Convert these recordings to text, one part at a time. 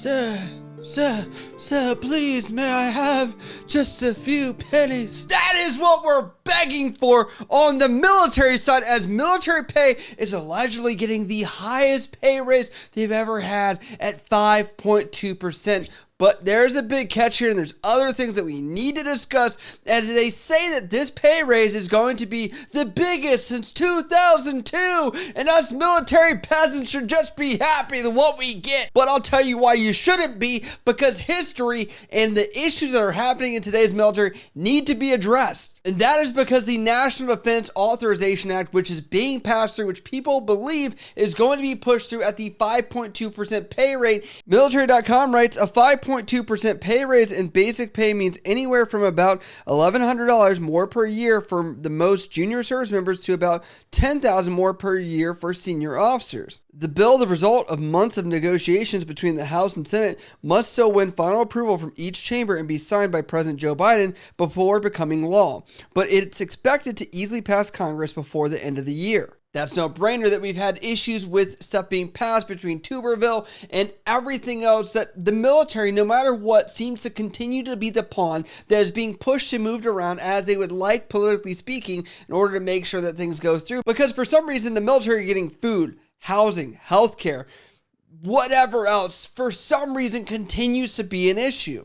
Sir, please, may I have just a few pennies? That is what we're begging for on the military side, as military pay is allegedly getting the highest pay raise they've ever had at 5.2%. But there's a big catch here, and there's other things that we need to discuss, as they say that this pay raise is going to be the biggest since 2002, and us military peasants should just be happy with what we get. But I'll tell you why you shouldn't be, because history and the issues that are happening in today's military need to be addressed. And that is because the National Defense Authorization Act, which is being passed through, which people believe is going to be pushed through at the 5.2% pay rate. Military.com writes, a 5.2% pay raise in basic pay means anywhere from about $1,100 more per year for the most junior service members to about $10,000 more per year for senior officers. The bill, the result of months of negotiations between the House and Senate, must still win final approval from each chamber and be signed by President Joe Biden before becoming law. But it's expected to easily pass Congress before the end of the year. That's no brainer that we've had issues with stuff being passed between Tuberville and everything else, that the military, no matter what, seems to continue to be the pawn that is being pushed and moved around as they would like, politically speaking, in order to make sure that things go through. Because for some reason, the military are getting food, housing, healthcare, whatever else, for some reason continues to be an issue.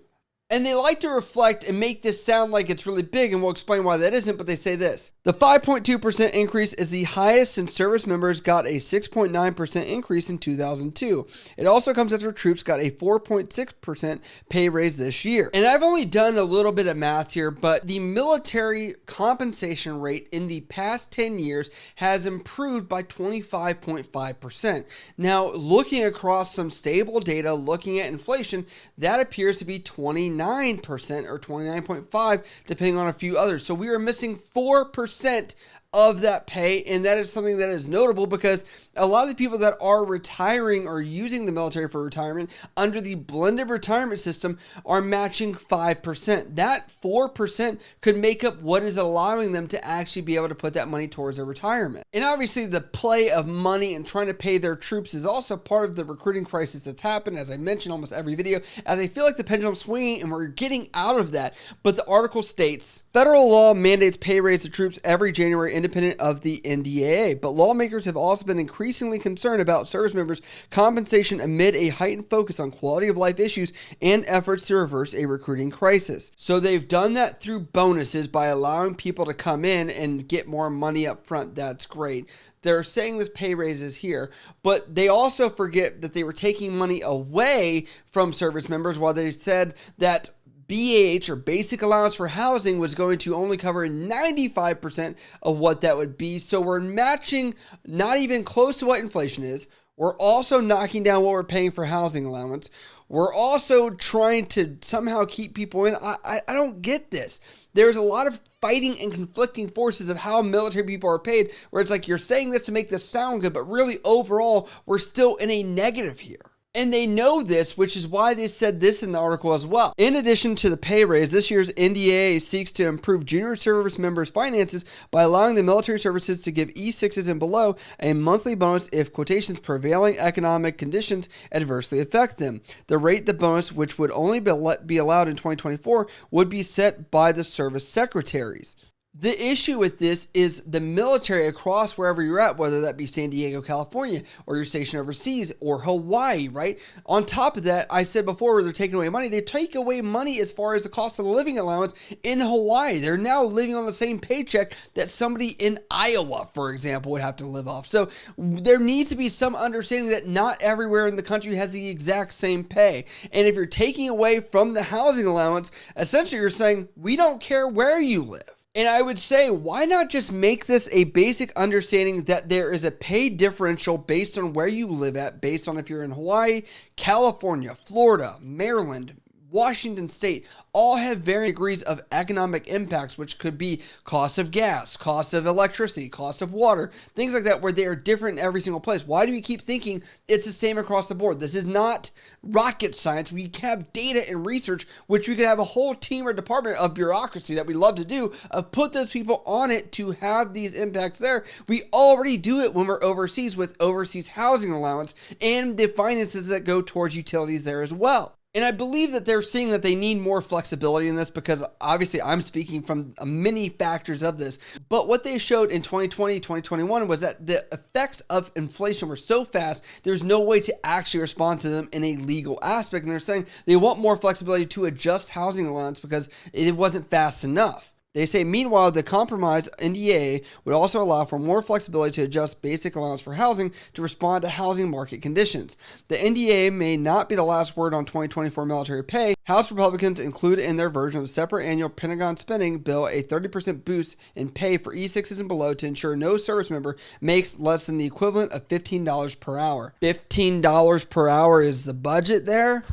And they like to reflect and make this sound like it's really big, and we'll explain why that isn't, but they say this. The 5.2% increase is the highest since service members got a 6.9% increase in 2002. It also comes after troops got a 4.6% pay raise this year. And I've only done a little bit of math here, but the military compensation rate in the past 10 years has improved by 25.5%. Now, looking across some stable data, looking at inflation, that appears to be 29% or 29.5%, depending on a few others. So we are missing 4% of that pay, and that is something that is notable because a lot of the people that are retiring or using the military for retirement under the blended retirement system are matching 5%. That 4% could make up what is allowing them to actually be able to put that money towards their retirement. And obviously the play of money and trying to pay their troops is also part of the recruiting crisis that's happened, as I mentioned almost every video, as I feel like the pendulum's swinging and we're getting out of that. But the article states, federal law mandates pay raise to troops every January independent of the NDAA, but lawmakers have also been increasingly concerned about service members' compensation amid a heightened focus on quality of life issues and efforts to reverse a recruiting crisis. So they've done that through bonuses by allowing people to come in and get more money up front. That's great. They're saying this pay raise is here, but they also forget that they were taking money away from service members while they said that BAH, or basic allowance for housing, was going to only cover 95% of what that would be. So we're matching not even close to what inflation is. We're also knocking down what we're paying for housing allowance. We're also trying to somehow keep people in. I don't get this. There's a lot of fighting and conflicting forces of how military people are paid, where it's like you're saying this to make this sound good, but really overall, we're still in a negative here. And they know this, which is why they said this in the article as well. In addition to the pay raise, this year's NDAA seeks to improve junior service members' finances by allowing the military services to give E6s and below a monthly bonus if quotations prevailing economic conditions adversely affect them. The rate the bonus, which would only be allowed in 2024, would be set by the service secretaries. The issue with this is the military across wherever you're at, whether that be San Diego, California, or you're stationed overseas, or Hawaii, right? On top of that, I said before, where they're taking away money, they take away money as far as the cost of the living allowance in Hawaii. They're now living on the same paycheck that somebody in Iowa, for example, would have to live off. So there needs to be some understanding that not everywhere in the country has the exact same pay. And if you're taking away from the housing allowance, essentially you're saying, we don't care where you live. And I would say, why not just make this a basic understanding that there is a pay differential based on where you live at, based on if you're in Hawaii, California, Florida, Maryland, Washington State all have varying degrees of economic impacts, which could be cost of gas, cost of electricity, cost of water, things like that, where they are different in every single place. Why do we keep thinking it's the same across the board? This is not rocket science. We have data and research, which we could have a whole team or department of bureaucracy that we love to do, of put those people on it to have these impacts there. We already do it when we're overseas with overseas housing allowance and the finances that go towards utilities there as well. And I believe that they're seeing that they need more flexibility in this, because obviously I'm speaking from many factors of this. But what they showed in 2020, 2021 was that the effects of inflation were so fast, there's no way to actually respond to them in a legal aspect. And they're saying they want more flexibility to adjust housing allowance because it wasn't fast enough. They say, meanwhile, the compromise NDA would also allow for more flexibility to adjust basic allowance for housing to respond to housing market conditions. The NDA may not be the last word on 2024 military pay. House Republicans included in their version of the separate annual Pentagon spending bill a 30% boost in pay for E6s and below to ensure no service member makes less than the equivalent of $15 per hour. $15 per hour is the budget there.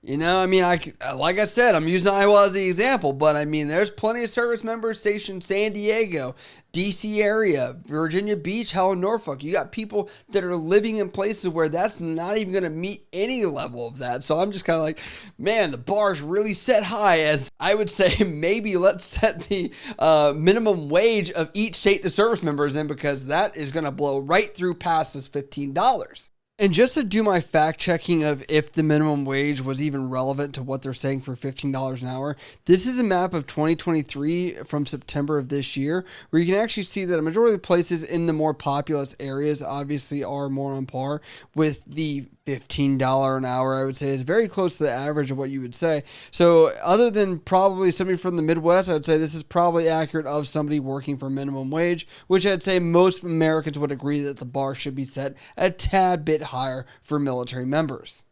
You know, I mean, like I said, I'm using Iowa as the example, but I mean, there's plenty of service members stationed in San Diego, DC area, Virginia Beach, hell, Norfolk. You got people that are living in places where that's not even going to meet any level of that. So I'm just kind of like, man, the bar's really set high. As I would say, maybe let's set the minimum wage of each state the service member is in, because that is going to blow right through past this $15. And just to do my fact checking of if the minimum wage was even relevant to what they're saying for $15 an hour, this is a map of 2023 from September of this year, where you can actually see that a majority of the places in the more populous areas obviously are more on par with the $15 an hour. I would say is very close to the average of what you would say. So other than probably somebody from the Midwest, I would say this is probably accurate of somebody working for minimum wage, which I'd say most Americans would agree that the bar should be set a tad bit higher for military members.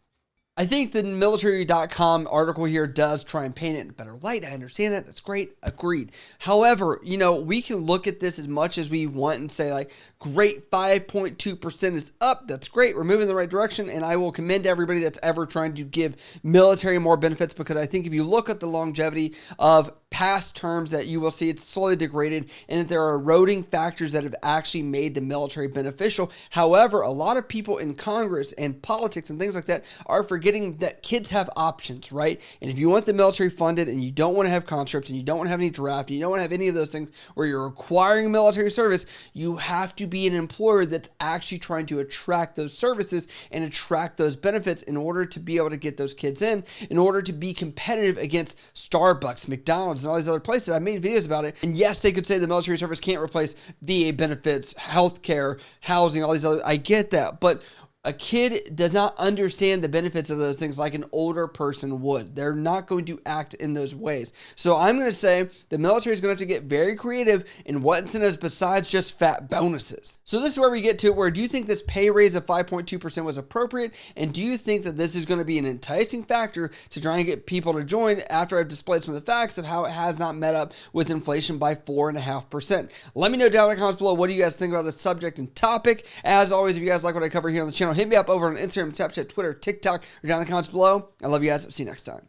I think the military.com article here does try and paint it in a better light. I understand that. That's great. Agreed. However, you know, we can look at this as much as we want and say, like, great, 5.2% is up. That's great. We're moving in the right direction. And I will commend everybody that's ever trying to give military more benefits, because I think if you look at the longevity of past terms, that you will see it's slowly degraded and that there are eroding factors that have actually made the military beneficial. However, a lot of people in Congress and politics and things like that are forgetting that kids have options, right? And if you want the military funded and you don't want to have conscripts and you don't want to have any draft, and you don't want to have any of those things where you're requiring military service, you have to be an employer that's actually trying to attract those services and attract those benefits in order to be able to get those kids in order to be competitive against Starbucks, McDonald's, and all these other places. I made videos about it. And yes, they could say the military service can't replace VA benefits, healthcare, housing, all these other, I get that. But a kid does not understand the benefits of those things like an older person would. They're not going to act in those ways. So I'm going to say the military is going to have to get very creative in what incentives besides just fat bonuses. So this is where we get to where, do you think this pay raise of 5.2% was appropriate? And do you think that this is going to be an enticing factor to try and get people to join, after I've displayed some of the facts of how it has not met up with inflation by 4.5%? Let me know down in the comments below, what do you guys think about this subject and topic? As always, if you guys like what I cover here on the channel, hit me up over on Instagram, Snapchat, Twitter, TikTok, or down in the comments below. I love you guys. I'll see you next time.